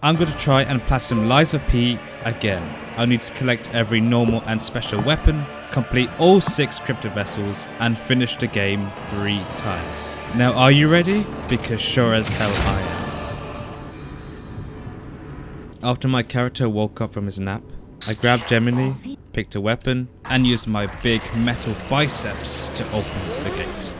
I'm going to try and platinum Liza P again. I need to collect every normal and special weapon, complete all 6 crypto vessels, and finish the game 3 times. Now are you ready? Because sure as hell I am. After my character woke up from his nap, I grabbed Gemini, picked a weapon, and used my big metal biceps to open the gate.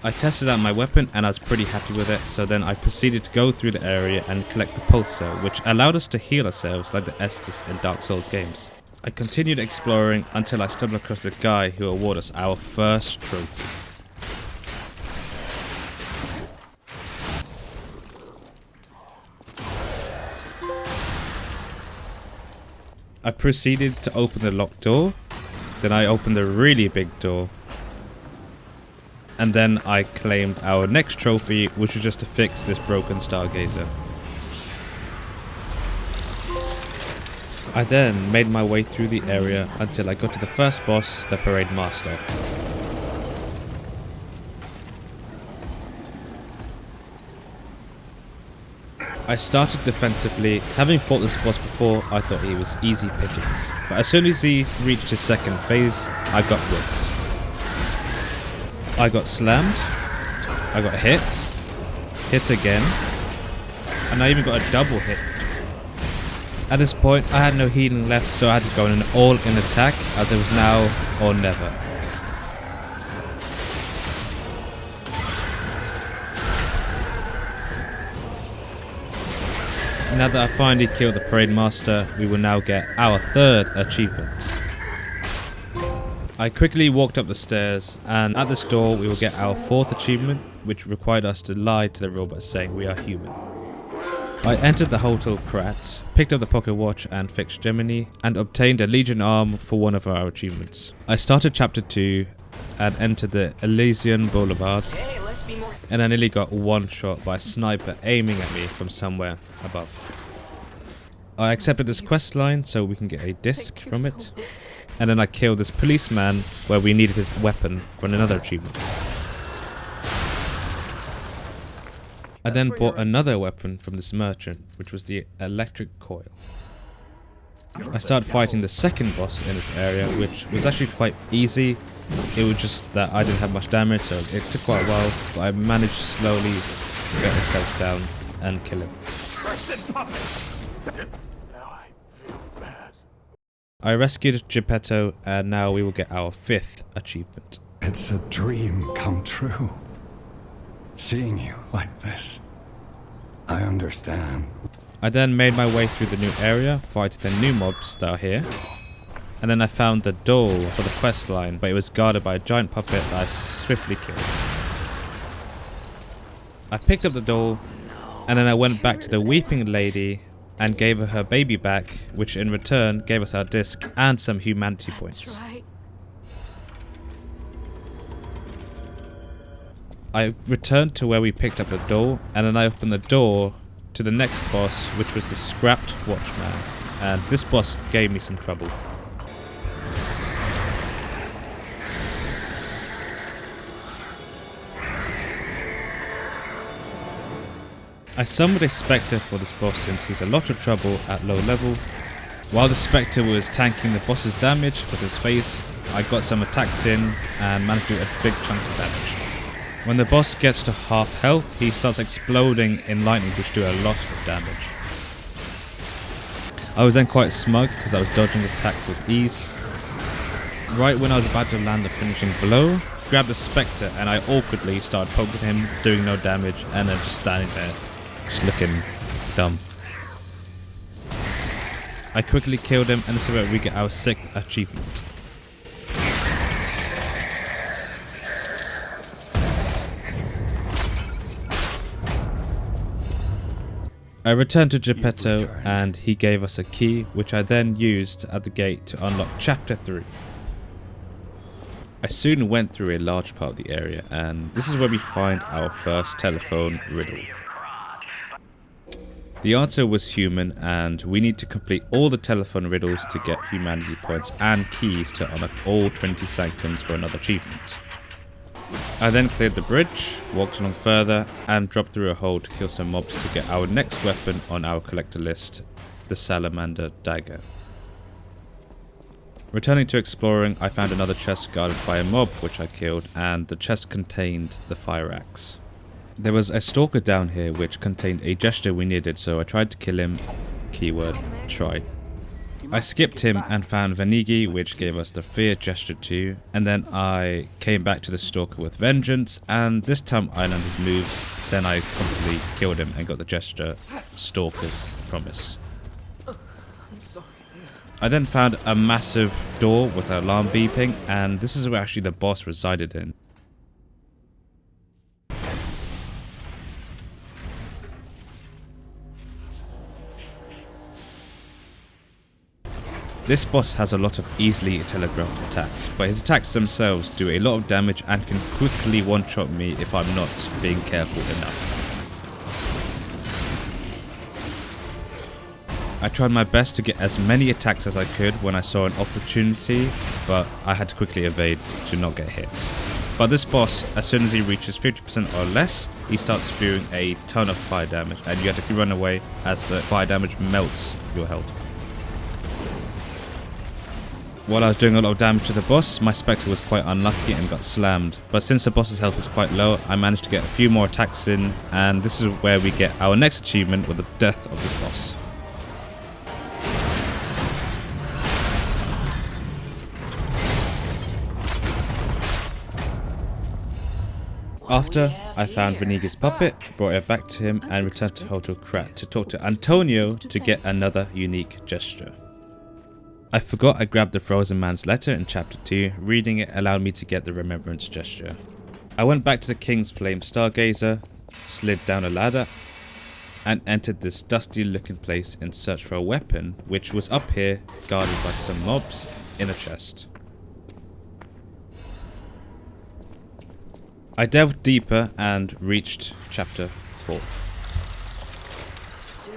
I tested out my weapon and I was pretty happy with it, so then I proceeded to go through the area and collect the pulsar, which allowed us to heal ourselves like the Estus in Dark Souls games. I continued exploring until I stumbled across a guy who awarded us our first trophy. I proceeded to open the locked door, then I opened the really big door, and then I claimed our next trophy, which was just to fix this broken stargazer. I then made my way through the area until I got to the first boss, the Parade Master. I started defensively. Having fought this boss before, I thought he was easy pickings. But as soon as he reached his second phase, I got whipped. I got slammed, I got hit again, and I even got a double hit. At this point I had no healing left, so I had to go in an all-in attack, as it was now or never. Now that I finally killed the Parade Master, we will now get our 3rd achievement. I quickly walked up the stairs, and at this door we will get our 4th achievement, which required us to lie to the robot saying we are human. I entered the Hotel Krat, picked up the pocket watch and fixed Gemini, and obtained a Legion arm for one of our achievements. I started chapter 2 and entered the Elysian Boulevard, and I nearly got one shot by a sniper aiming at me from somewhere above. I accepted this quest line so we can get a disc from it. And then I killed this policeman where we needed his weapon for another achievement. I then bought another weapon from this merchant, which was the electric coil. I started fighting the second boss in this area, which was actually quite easy. It was just that I didn't have much damage, so it took quite a while, but I managed to slowly get myself down and kill him. I rescued Geppetto, and now we will get our 5th achievement. It's a dream come true. Seeing you like this. I understand. I then made my way through the new area, fighting the new mobs that are here. And then I found the door for the quest line, but it was guarded by a giant puppet that I swiftly killed. I picked up the doll, and then I went back to the weeping lady and gave her her baby back, which in return gave us our disc and some humanity points. I returned to where we picked up the doll, and then I opened the door to the next boss, which was the Scrapped Watchman, and this boss gave me some trouble. I summoned a Spectre for this boss since he's a lot of trouble at low level. While the Spectre was tanking the boss's damage with his face, I got some attacks in and managed to do a big chunk of damage. When the boss gets to half health, he starts exploding in lightning, which do a lot of damage. I was then quite smug because I was dodging his attacks with ease. Right when I was about to land the finishing blow, grabbed the Spectre and I awkwardly started poking him, doing no damage, and then just standing there, just looking dumb. I quickly killed him, and this is where we get our 6th achievement. I returned to Geppetto, and he gave us a key, which I then used at the gate to unlock chapter 3. I soon went through a large part of the area, and this is where we find our first telephone riddle. The answer was human, and we need to complete all the telephone riddles to get humanity points and keys to unlock all 20 sanctums for another achievement. I then cleared the bridge, walked along further, and dropped through a hole to kill some mobs to get our next weapon on our collector list, the Salamander Dagger. Returning to exploring, I found another chest guarded by a mob which I killed, and the chest contained the fire axe. There was a stalker down here which contained a gesture we needed, so I tried to kill him, keyword tried. I skipped him and found Venigi, which gave us the fear gesture too, and then I came back to the stalker with vengeance, and this time I learned his moves, then I promptly killed him and got the gesture Stalker's Promise. I then found a massive door with an alarm beeping, and this is where actually the boss resided in. This boss has a lot of easily telegraphed attacks, but his attacks themselves do a lot of damage and can quickly one-shot me if I'm not being careful enough. I tried my best to get as many attacks as I could when I saw an opportunity, but I had to quickly evade to not get hit. But this boss, as soon as he reaches 50% or less, he starts spewing a ton of fire damage, and you have to run away as the fire damage melts your health. While I was doing a lot of damage to the boss, my Spectre was quite unlucky and got slammed, but since the boss's health is quite low, I managed to get a few more attacks in, and this is where we get our next achievement with the death of this boss. After, I found Venigi's puppet, brought it back to him, and returned to Hotel Krat to talk to Antonio to get another unique gesture. I forgot I grabbed the Frozen Man's letter in chapter 2, reading it allowed me to get the remembrance gesture. I went back to the King's Flame Stargazer, slid down a ladder, and entered this dusty looking place in search for a weapon, which was up here, guarded by some mobs, in a chest. I delved deeper and reached chapter 4.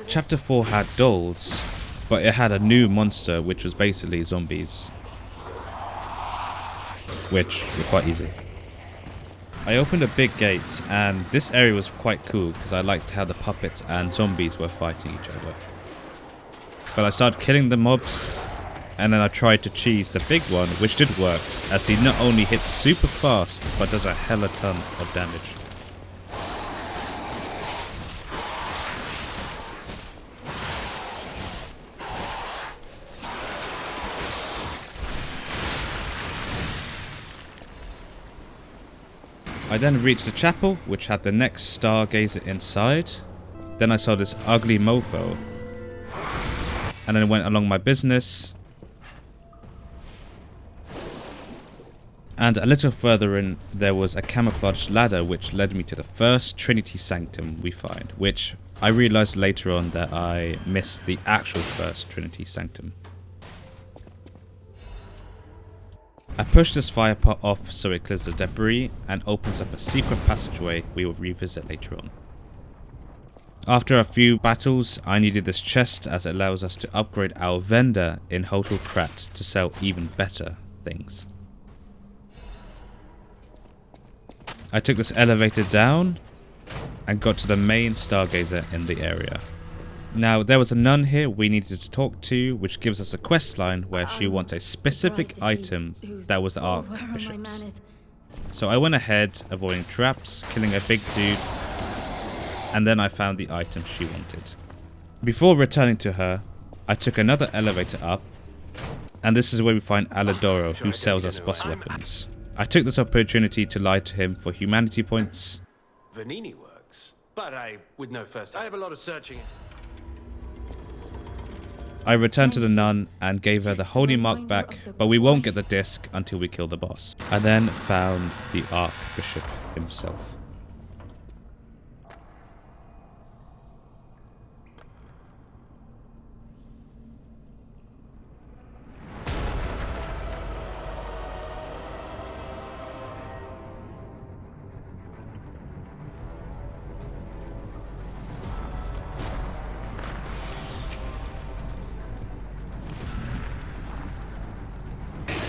Chapter 4 had dolls, but it had a new monster which was basically zombies, which were quite easy. I opened a big gate, and this area was quite cool because I liked how the puppets and zombies were fighting each other. But I started killing the mobs, and then I tried to cheese the big one, which did work, as he not only hits super fast, but does a hella ton of damage. I then reached the chapel, which had the next stargazer inside. Then I saw this ugly mofo, and then went along my business. And a little further in, there was a camouflaged ladder which led me to the first Trinity Sanctum we find, which I realised later on that I missed the actual first Trinity Sanctum. I push this fire pot off so it clears the debris and opens up a secret passageway we will revisit later on. After a few battles, I needed this chest as it allows us to upgrade our vendor in Hotel Krat to sell even better things. I took this elevator down and got to the main stargazer in the area. Now, there was a nun here we needed to talk to, which gives us a quest line where she wants a specific item that was the Archbishop's. So I went ahead, avoiding traps, killing a big dude, and then I found the item she wanted. Before returning to her, I took another elevator up, and this is where we find Alidoro, who sells us boss weapons. I took this opportunity to lie to him for humanity points. Vanini works, but I have a lot of searching. I returned to the nun and gave her the holy mark back, but we won't get the disc until we kill the boss. I then found the Archbishop himself.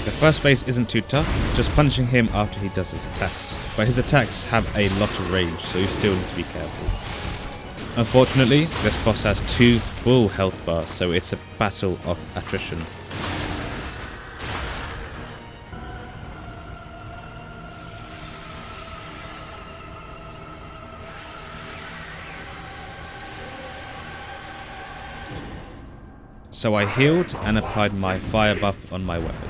The first phase isn't too tough, just punishing him after he does his attacks. But his attacks have a lot of range, so you still need to be careful. Unfortunately, this boss has 2 full health bars, so it's a battle of attrition. So I healed and applied my fire buff on my weapon.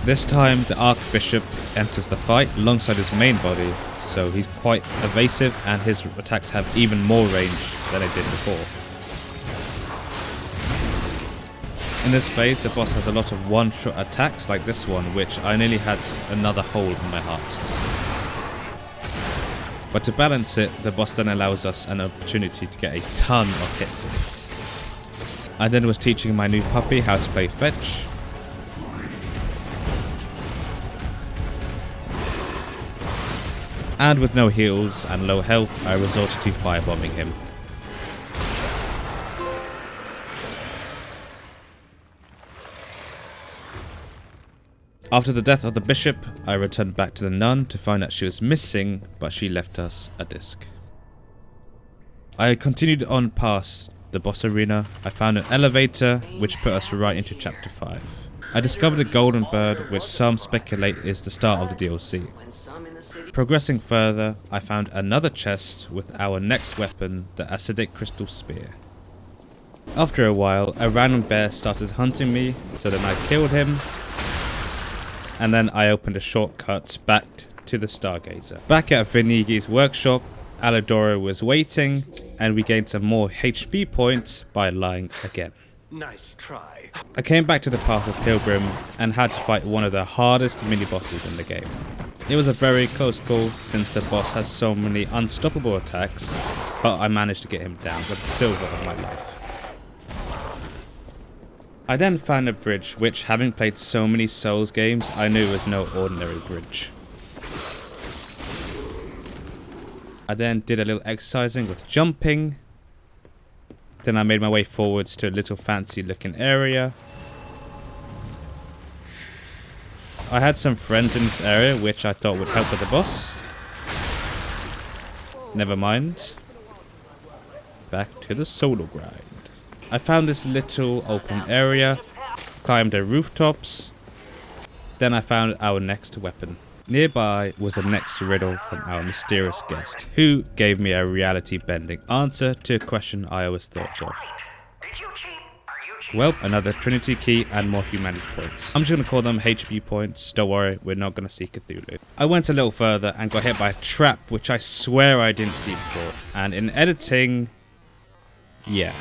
This time the Archbishop enters the fight alongside his main body, so he's quite evasive and his attacks have even more range than they did before. In this phase the boss has a lot of one-shot attacks like this one, which I nearly had another hole in my heart. But to balance it, the boss then allows us an opportunity to get a ton of hits in. I then was teaching my new puppy how to play fetch. And with no heals and low health, I resorted to firebombing him. After the death of the bishop, I returned back to the nun to find that she was missing, but she left us a disc. I continued on past the boss arena. I found an elevator which put us right into chapter 5. I discovered a golden bird which some speculate is the start of the DLC. Progressing further, I found another chest with our next weapon, the acidic crystal spear. After a while, a random bear started hunting me, so then I killed him, and then I opened a shortcut back to the Stargazer. Back at Vinigi's workshop, Alidoro was waiting, and we gained some more HP points by lying again. Nice try. I came back to the Path of Pilgrim and had to fight one of the hardest mini-bosses in the game. It was a very close call since the boss has so many unstoppable attacks, but I managed to get him down with the silver of my life. I then found a bridge which, having played so many Souls games, I knew was no ordinary bridge. I then did a little exercising with jumping. Then I made my way forwards to a little fancy looking area. I had some friends in this area which I thought would help with the boss. Never mind. Back to the solo grind. I found this little open area, climbed the rooftops. Then I found our next weapon. Nearby was the next riddle from our mysterious guest, who gave me a reality-bending answer to a question I always thought of. Well, another Trinity key and more humanity points. I'm just going to call them HP points. Don't worry, we're not going to see Cthulhu. I went a little further and got hit by a trap, which I swear I didn't see before. And in editing, yeah.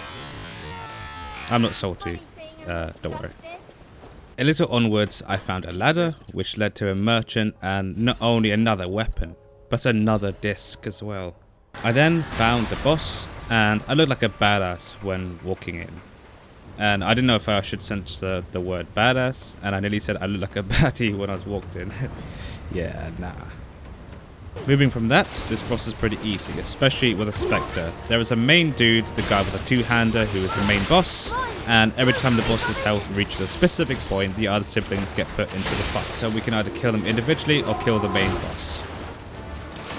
I'm not salty. Don't worry. A little onwards, I found a ladder, which led to a merchant and not only another weapon, but another disc as well. I then found the boss, and I looked like a badass when walking in. And I didn't know if I should censor the word badass, and I nearly said I looked like a baddie when I was walked in. Yeah, nah. Moving from that, this boss is pretty easy, especially with a Spectre. There is a main dude, the guy with a two-hander, who is the main boss, and every time the boss's health reaches a specific point, the other siblings get put into the fight. So we can either kill them individually or kill the main boss.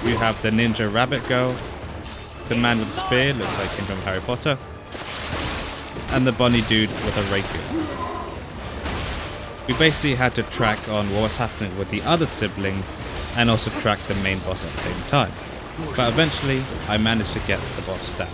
We have the ninja rabbit girl, the man with the spear, looks like him from Harry Potter, and the bunny dude with a rapier. We basically had to track on what was happening with the other siblings and also track the main boss at the same time. But eventually, I managed to get the boss down.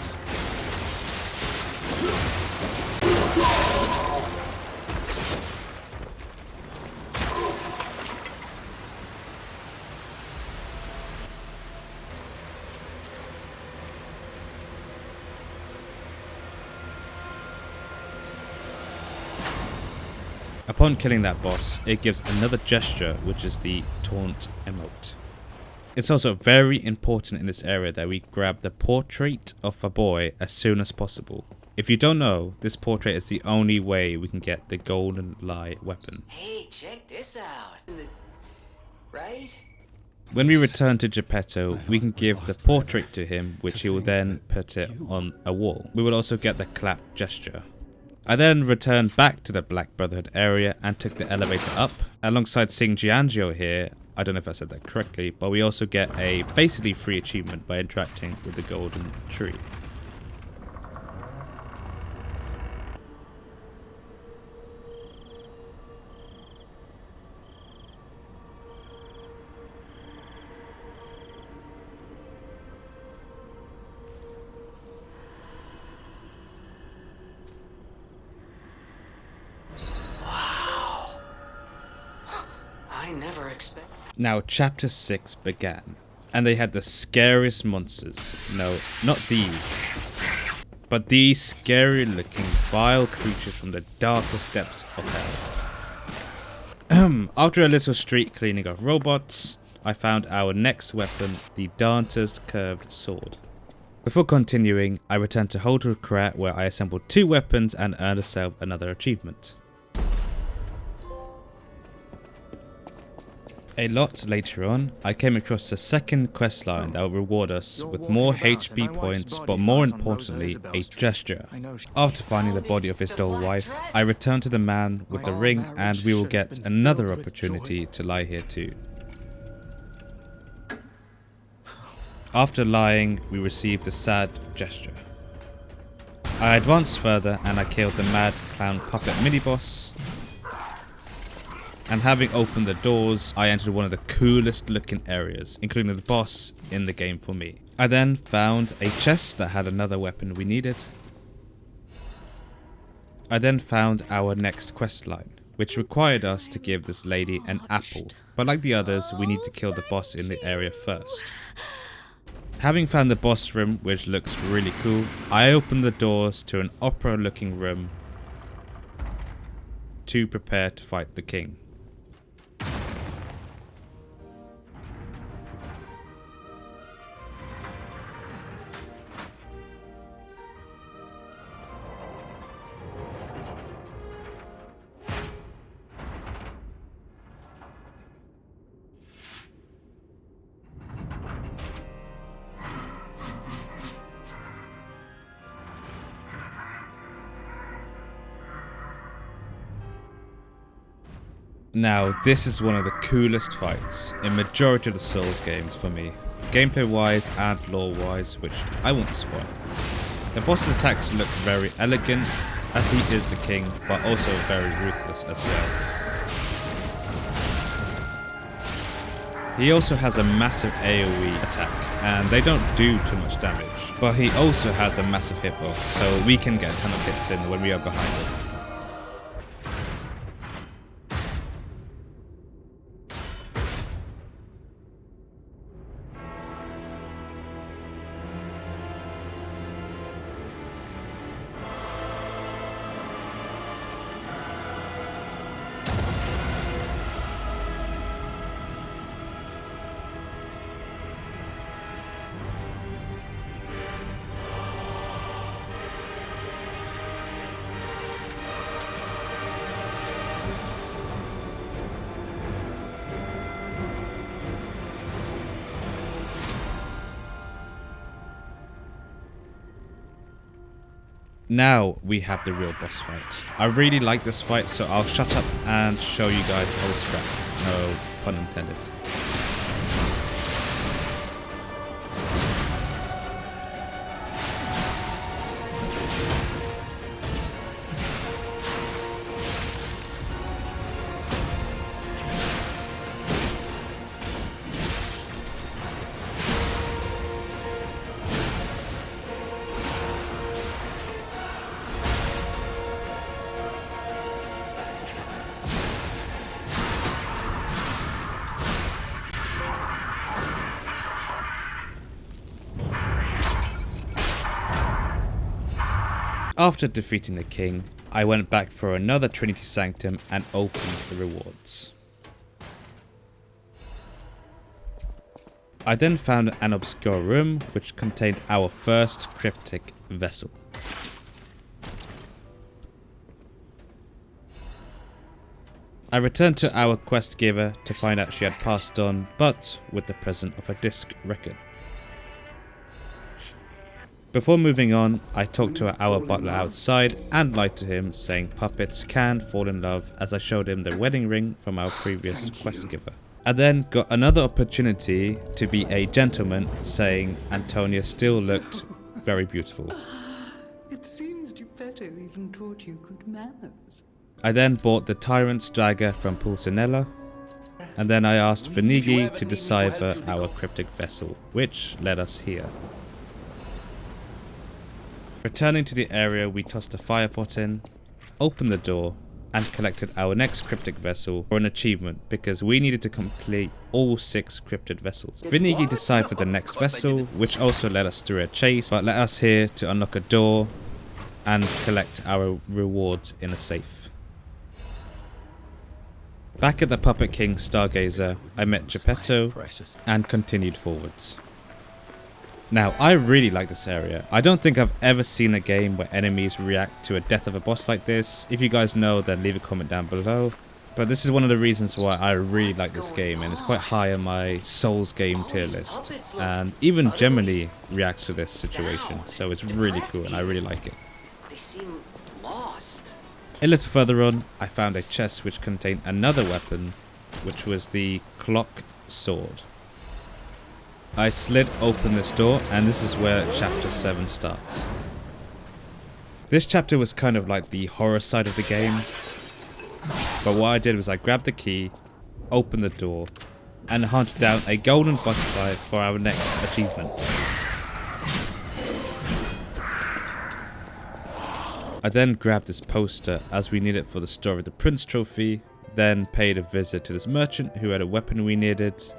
Upon killing that boss, it gives another gesture, which is the taunt emote. It's also very important in this area that we grab the portrait of a boy as soon as possible. If you don't know, this portrait is the only way we can get the golden lie weapon. Hey, check this out. Right? When we return to Geppetto, we can give the portrait to him, which he will then put it on a wall. We will also get the clap gesture. I then returned back to the Black Brotherhood area and took the elevator up. Alongside seeing Giangio here, I don't know if I said that correctly, but we also get a basically free achievement by interacting with the golden tree. I never expected. Now chapter 6 began, and they had the scariest monsters. No, not these. But these scary looking vile creatures from the darkest depths of hell. After a little street cleaning of robots, I found our next weapon, the Dante's Curved Sword. Before continuing, I returned to Hotel Krat where I assembled 2 weapons and earned myself another achievement. A lot later on, I came across the second questline that will reward us with more HP points, but more importantly, a gesture. After finding the body of his dull wife, I returned to the man with the ring and we will get another opportunity to lie here too. After lying, we received the sad gesture. I advanced further and I killed the mad clown puppet mini-boss. And having opened the doors, I entered one of the coolest looking areas, including the boss in the game for me. I then found a chest that had another weapon we needed. I then found our next questline, which required us to give this lady an apple. But like the others, we need to kill the boss in the area first. Having found the boss room, which looks really cool, I opened the doors to an opera looking room to prepare to fight the king. Now, this is one of the coolest fights in majority of the Souls games for me, gameplay wise and lore wise, which I won't spoil. The boss's attacks look very elegant, as he is the king, but also very ruthless as well. He also has a massive AoE attack, and they don't do too much damage, but he also has a massive hitbox, so we can get a ton of hits in when we are behind him. Now we have the real boss fight. I really like this fight, so I'll shut up and show you guys the whole scrap. No pun intended. After defeating the king, I went back for another Trinity Sanctum and opened the rewards. I then found an obscure room which contained our first cryptic vessel. I returned to our quest giver to find out she had passed on, but with the presence of a disc record. Before moving on, I talked to our butler outside and lied to him, saying puppets can fall in love, as I showed him the wedding ring from our previous quest giver. I then got another opportunity to be a gentleman, saying Antonia still looked very beautiful. It seems Geppetto even taught you good manners. I then bought the Tyrant's dagger from Pulcinella, and then I asked Venigi to decipher our cryptic vessel, which led us here. Returning to the area, we tossed a fire pot in, opened the door, and collected our next cryptic vessel for an achievement because we needed to complete all 6 cryptid vessels. Venigi deciphered the next vessel, which also led us through a chase, but led us here to unlock a door and collect our rewards in a safe. Back at the Puppet King Stargazer, I met Geppetto and continued forwards. Now, I really like this area. I don't think I've ever seen a game where enemies react to a death of a boss like this. If you guys know, then leave a comment down below. But this is one of the reasons why I really like this game, and it's quite high on my Souls game tier list. And even Gemini reacts to this situation, so it's really cool and I really like it. They seem lost. A little further on, I found a chest which contained another weapon, which was the clock sword. I slid open this door, and this is where chapter 7 starts. This chapter was kind of like the horror side of the game, but what I did was I grabbed the key, opened the door, and hunted down a golden butterfly for our next achievement. I then grabbed this poster as we need it for the Story of the Prince trophy, then paid a visit to this merchant who had a weapon we needed.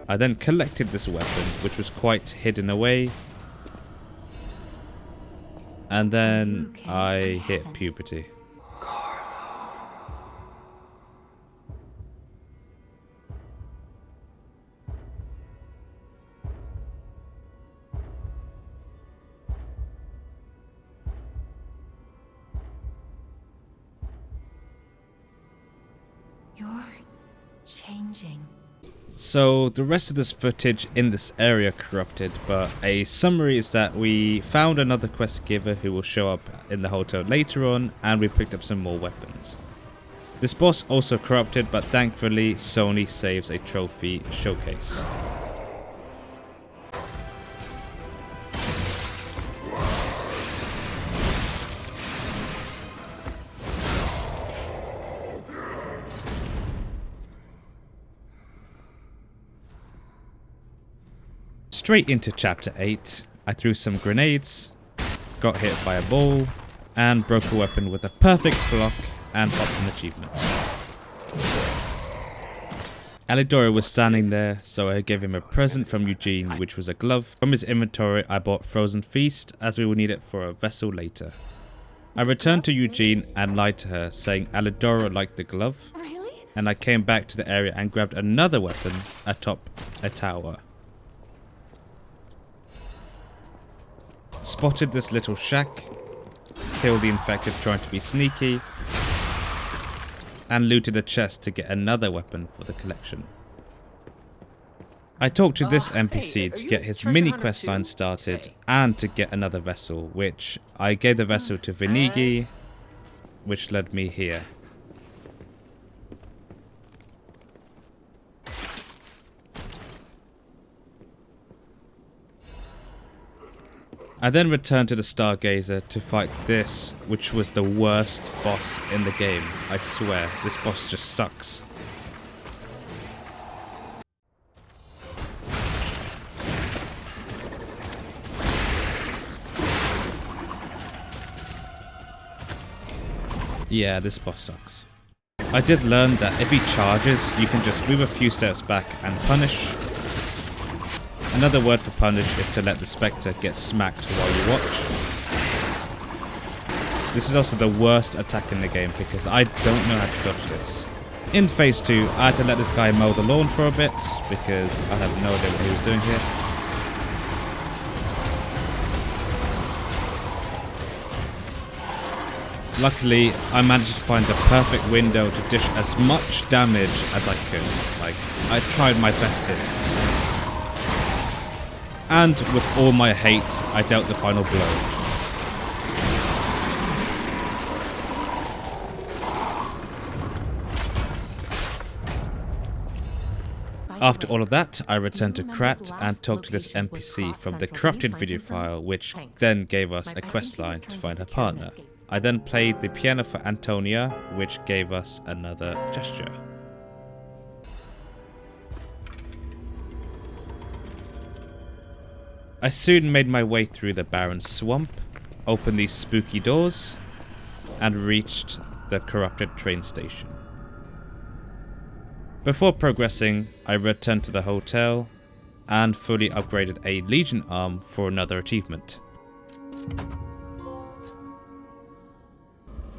I then collected this weapon, which was quite hidden away, and then I hit puberty. You're changing. So the rest of this footage in this area corrupted, but a summary is that we found another quest giver who will show up in the hotel later on, and we picked up some more weapons. This boss also corrupted, but thankfully Sony saves a trophy showcase. Straight into chapter 8, I threw some grenades, got hit by a ball, and broke a weapon with a perfect block and popped an achievement. Alidoro was standing there, so I gave him a present from Eugene, which was a glove. From his inventory, I bought Frozen Feast, as we will need it for a vessel later. I returned to Eugene and lied to her, saying Alidoro liked the glove, and I came back to the area and grabbed another weapon atop a tower. Spotted this little shack, killed the infected trying to be sneaky, and looted a chest to get another weapon for the collection. I talked to this NPC to get his mini questline started and to get another vessel, which I gave the vessel to Venigi, which led me here. I then returned to the Stargazer to fight this, which was the worst boss in the game. I swear, this boss just sucks. Yeah, this boss sucks. I did learn that if he charges, you can just move a few steps back and punish. Another word for punish is to let the Spectre get smacked while you watch. This is also the worst attack in the game because I don't know how to dodge this. In phase 2, I had to let this guy mow the lawn for a bit because I have no idea what he was doing here. Luckily, I managed to find the perfect window to dish as much damage as I could. Like, I tried my best here. and with all my hate, I dealt the final blow. After all of that, I returned to Krat and talked to this NPC from the corrupted video file, which then gave us a questline to find her partner. I then played the piano for Antonia, which gave us another gesture. I soon made my way through the barren swamp, opened these spooky doors, and reached the corrupted train station. Before progressing, I returned to the hotel and fully upgraded a Legion arm for another achievement.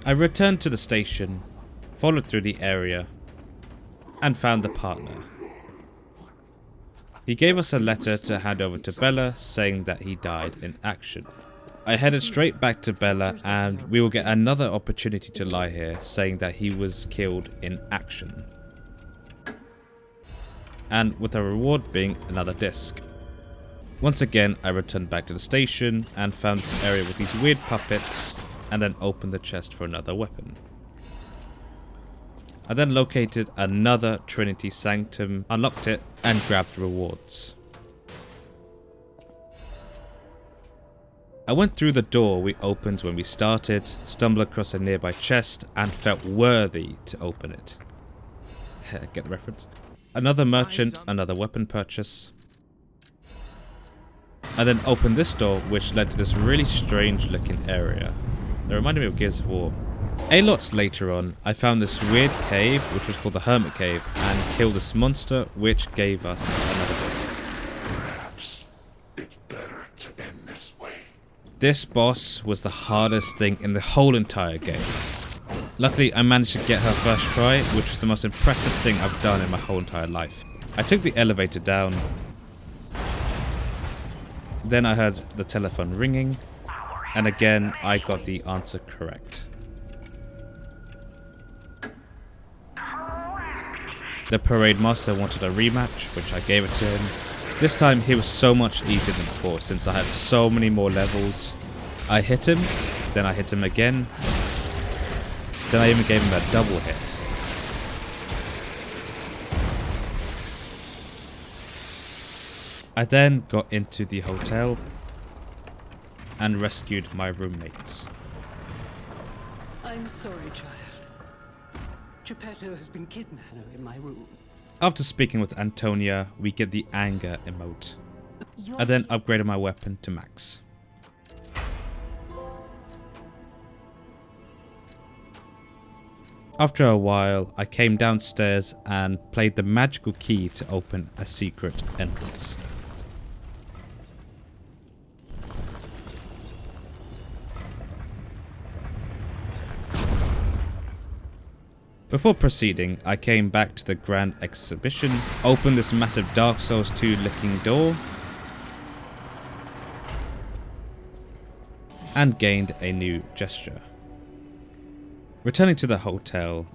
I returned to the station, followed through the area, and found the partner. He gave us a letter to hand over to Bella saying that he died in action. I headed straight back to Bella and we will get another opportunity to lie here saying that he was killed in action. And with a reward being another disc. Once again, I returned back to the station and found this area with these weird puppets and then opened the chest for another weapon. I then located another Trinity Sanctum, unlocked it, and grabbed rewards. I went through the door we opened when we started, stumbled across a nearby chest, and felt worthy to open it. Get the reference? Another merchant, another weapon purchase. I then opened this door, which led to this really strange looking area. It reminded me of Gears of War. A lot later on, I found this weird cave, which was called the Hermit Cave, and killed this monster, which gave us another disc. Perhaps it's better to end this way. This boss was the hardest thing in the whole entire game. Luckily, I managed to get her first try, which was the most impressive thing I've done in my whole entire life. I took the elevator down. Then I heard the telephone ringing, and again, I got the answer correct. The parade master wanted a rematch, which I gave it to him. This time he was so much easier than before since I had so many more levels. I hit him, then I hit him again, then I even gave him a double hit. I then got into the hotel and rescued my roommates. I'm sorry, child. Geppetto has been kidnapped in my room. After speaking with Antonia, we get the anger emote. I then upgraded my weapon to max. After a while, I came downstairs and played the magical key to open a secret entrance. Before proceeding, I came back to the Grand Exhibition, opened this massive Dark Souls 2 looking door, and gained a new gesture. Returning to the hotel,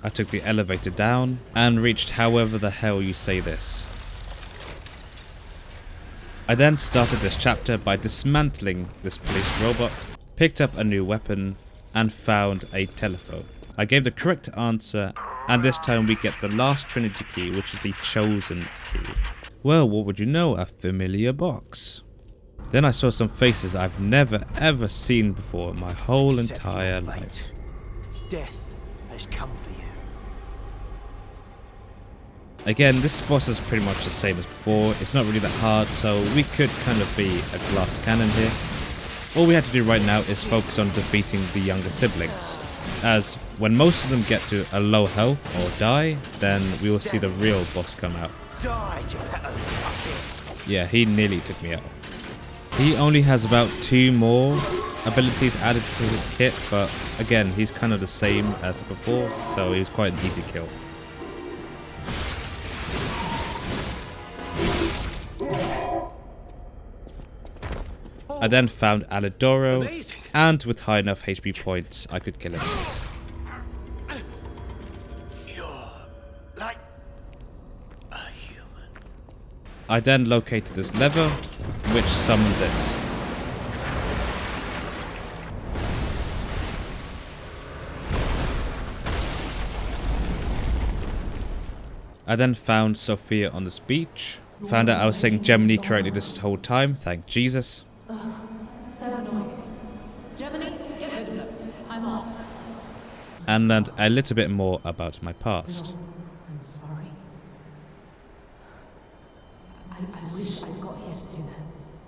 I took the elevator down and reached however the hell you say this. I then started this chapter by dismantling this police robot, picked up a new weapon, and found a telephone. I gave the correct answer, and this time we get the last Trinity key, which is the chosen key. Well, what would you know, a familiar box. Then I saw some faces I've never ever seen before in my whole entire life. Death has come for you. Again, this boss is pretty much the same as before. It's not really that hard, so we could kind of be a glass cannon here. All we have to do right now is focus on defeating the younger siblings, as when most of them get to a low health or die, then we will see the real boss come out. Die, Geppetto. Yeah, he nearly took me out. He only has about 2 more abilities added to his kit, but again, he's kind of the same as before, so he was quite an easy kill. I then found Alidoro, and with high enough HP points, I could kill him. You're like a human. I then located this lever, which summoned this. I then found Sophia on this beach. Found out I was saying Gemini correctly this whole time, thank Jesus. So annoying. Germany, get rid of them. I'm off. And learned a little bit more about my past. I'm sorry. I wish I got here sooner.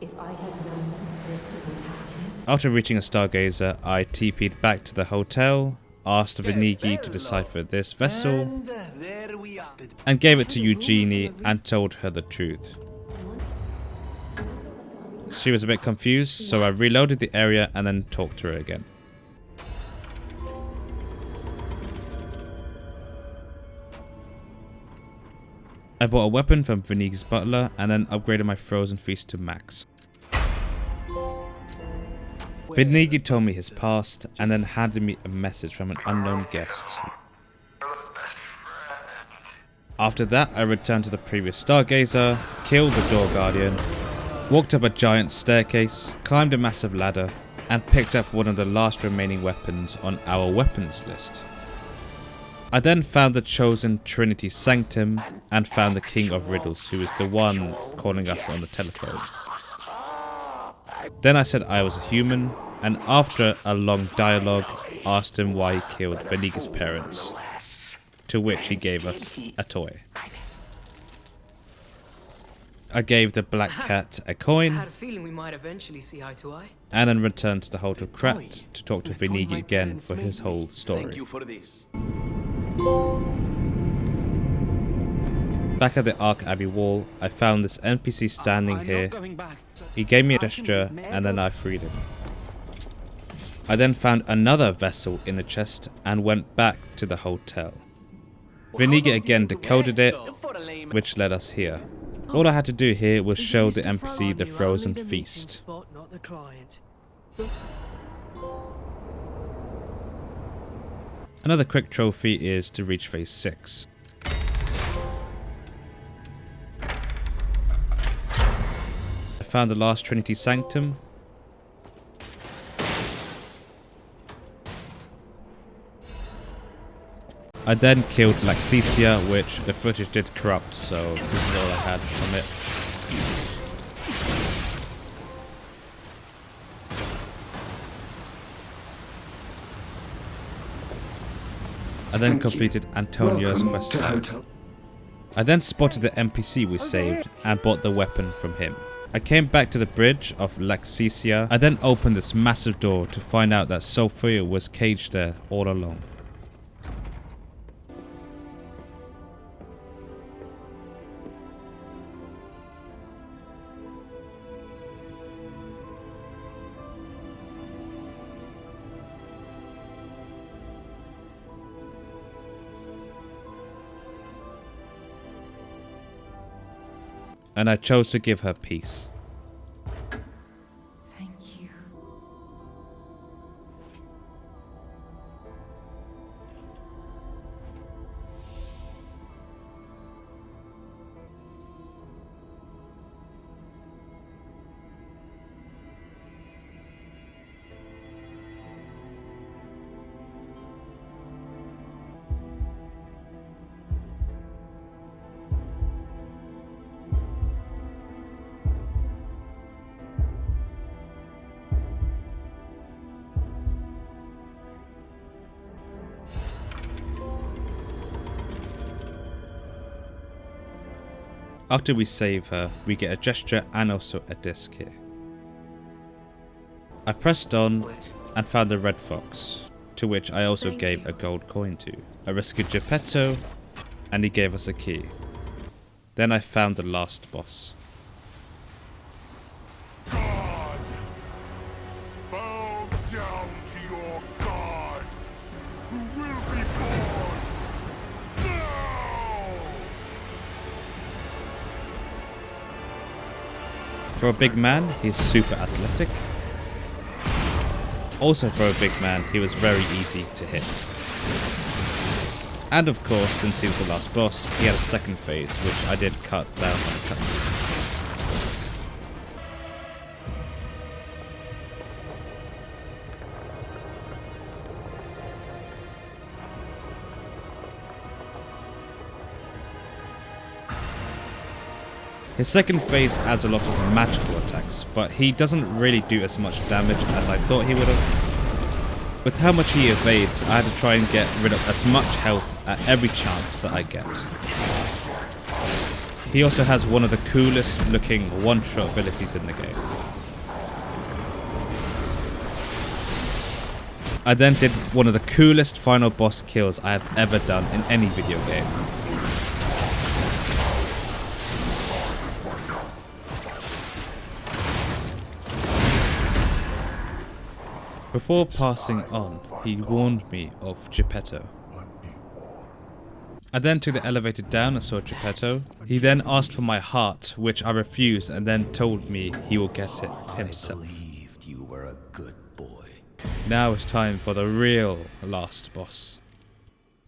If I had known this would happen. After reaching a stargazer, I TP'd back to the hotel, asked Venigi to decipher this vessel, And there we are. and gave it to Eugenie and told her the truth. She was a bit confused, so I reloaded the area and then talked to her again. I bought a weapon from Venigi's butler and then upgraded my frozen feast to max. Venigi told me his past and then handed me a message from an unknown guest. After that, I returned to the previous stargazer, killed the door guardian, walked up a giant staircase, climbed a massive ladder, and picked up one of the last remaining weapons on our weapons list. I then found the chosen Trinity Sanctum and found the King of Riddles, who is the one calling us on the telephone. Then I said I was a human, and after a long dialogue, asked him why he killed Venigi's parents, to which he gave us a toy. I gave the black cat a I coin, had a feeling we might eventually see eye to eye. and then returned to the Hotel Krat to talk to Venigi again for his whole story. Thank you for this. Back at the Ark Abbey wall, I found this NPC standing I'm here. not going back. He gave me a gesture, and then I freed him. I then found another vessel in the chest and went back to the hotel. Venigi again decoded it, which led us here. All I had to do here was show the NPC the frozen feast. Spot, not the client. Another quick trophy is to reach phase 6. I found the last Trinity Sanctum. I then killed Laxisia, which the footage did corrupt, so this is all I had from it. I then Thank you. completed Antonio's Welcome quest. to Hotel. I then spotted the NPC we saved and bought the weapon from him. I came back to the bridge of Laxisia. I then opened this massive door to find out that Sophia was caged there all along. And I chose to give her peace. Thank you. After we save her, we get a gesture and also a disc here. I pressed on and found the red fox, to which I also gave a gold coin to. I rescued Geppetto, and he gave us a key. Then I found the last boss. God! Bow down to your God, who will be born now! For a big man, he's super athletic. Also for a big man, he was very easy to hit. And of course, since he was the last boss, he had a second phase, which I did cut down on the cutscenes. His second phase adds a lot of magical attacks, but he doesn't really do as much damage as I thought he would have. With how much he evades, I had to try and get rid of as much health at every chance that I get. He also has one of the coolest looking one-shot abilities in the game. I then did one of the coolest final boss kills I have ever done in any video game. Before passing on, he warned me of Geppetto. I then took the elevator down and saw Geppetto. He then asked for my heart, which I refused, and then told me he will get it himself. I believed you were a good boy. Now it's time for the real last boss.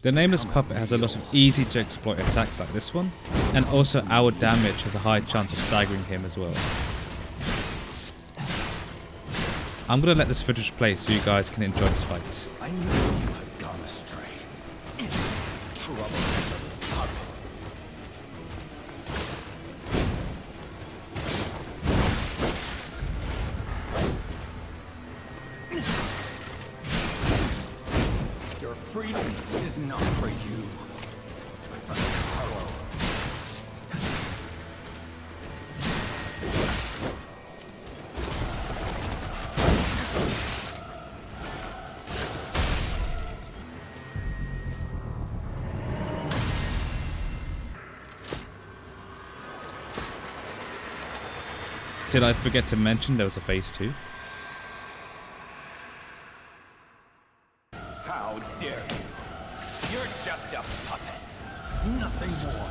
The nameless puppet has a lot of easy to exploit attacks like this one, and also our damage has a high chance of staggering him as well. I'm gonna let this footage play so you guys can enjoy this fight. I knew you had gone astray. Trouble as a puppet. Your freedom is not for you, but for Carlo. Did I forget to mention there was a phase 2? How dare you? You're just a puppet. Nothing more.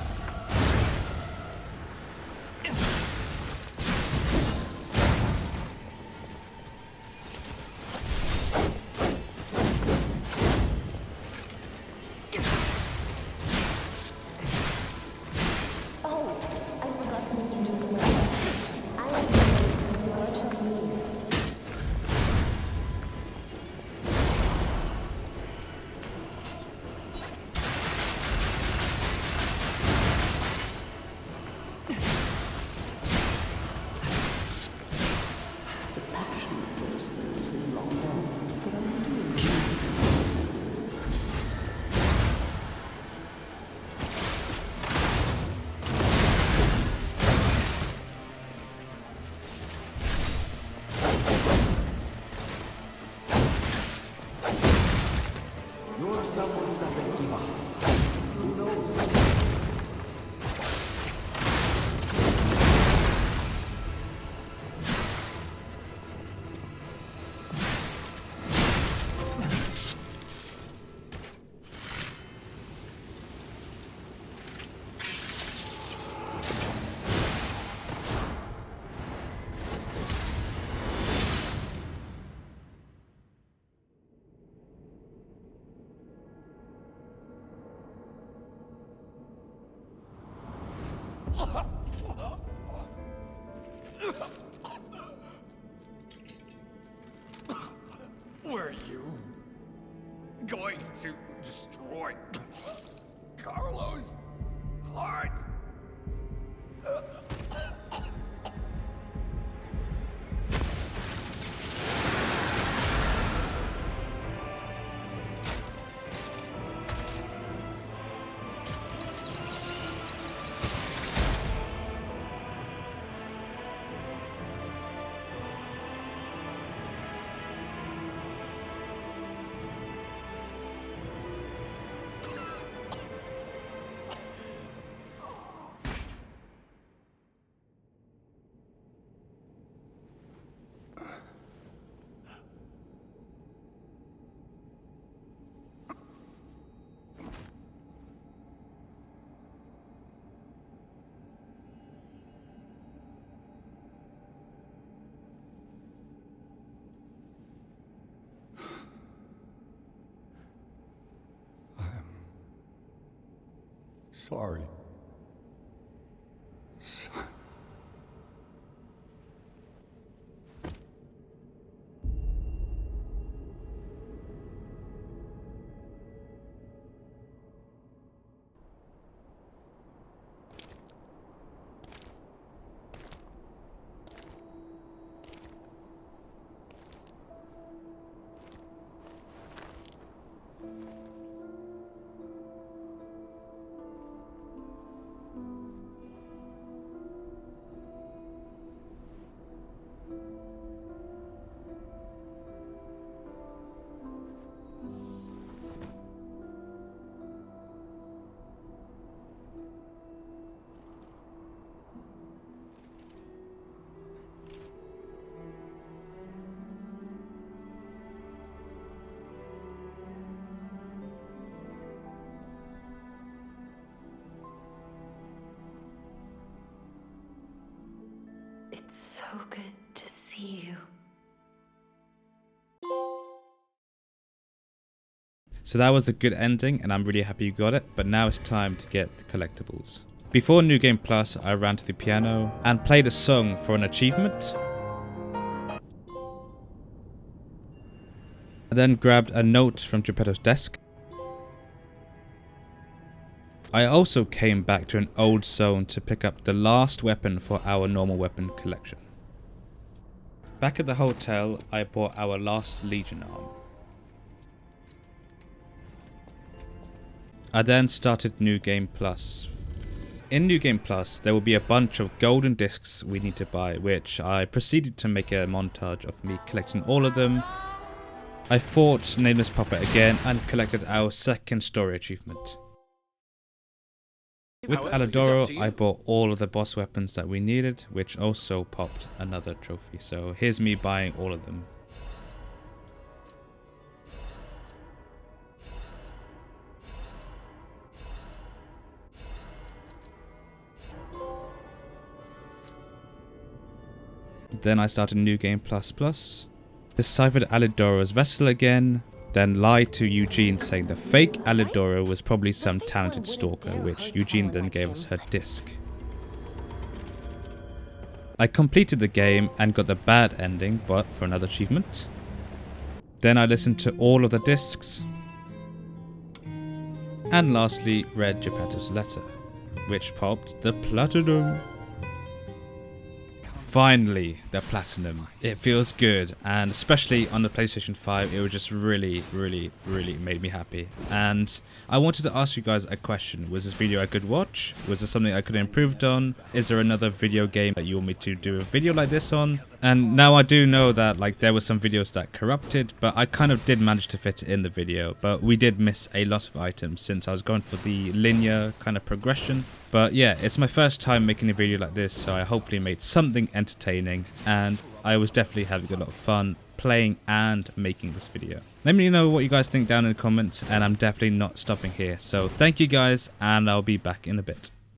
Were you going to destroy Carlo's heart? Sorry. Son. It's so good to see you. So that was a good ending, and I'm really happy you got it, but now it's time to get the collectibles. Before New Game Plus, I ran to the piano and played a song for an achievement. I then grabbed a note from Geppetto's desk. I also came back to an old zone to pick up the last weapon for our normal weapon collection. Back at the hotel, I bought our last Legion arm. I then started New Game Plus. In New Game Plus, there will be a bunch of golden discs we need to buy, which I proceeded to make a montage of me collecting all of them. I fought Nameless Puppet again and collected our second story achievement. With However, it's up to Alidoro, you. I bought all of the boss weapons that we needed, which also popped another trophy. So here's me buying all of them. Then I started New Game Plus Plus. Deciphered Alidoro's vessel again. Then lied to Eugene saying the fake Alidoro was probably some talented stalker, which Eugene then gave us her disc. I completed the game and got the bad ending, but for another achievement. Then I listened to all of the discs. And lastly, read Geppetto's letter, which popped the platinum. Finally, the platinum. It feels good, and especially on the PlayStation 5, it was just really made me happy. And I wanted to ask you guys a question. Was this video a good watch? Was there something I could have improved on? Is there another video game that you want me to do a video like this on? And now I do know that there were some videos that corrupted, but I kind of did manage to fit it in the video. But we did miss a lot of items since I was going for the linear kind of progression. But yeah, it's my first time making a video like this, so I hopefully made something entertaining, and I was definitely having a lot of fun playing and making this video. Let me know what you guys think down in the comments, and I'm definitely not stopping here. So thank you guys, and I'll be back in a bit.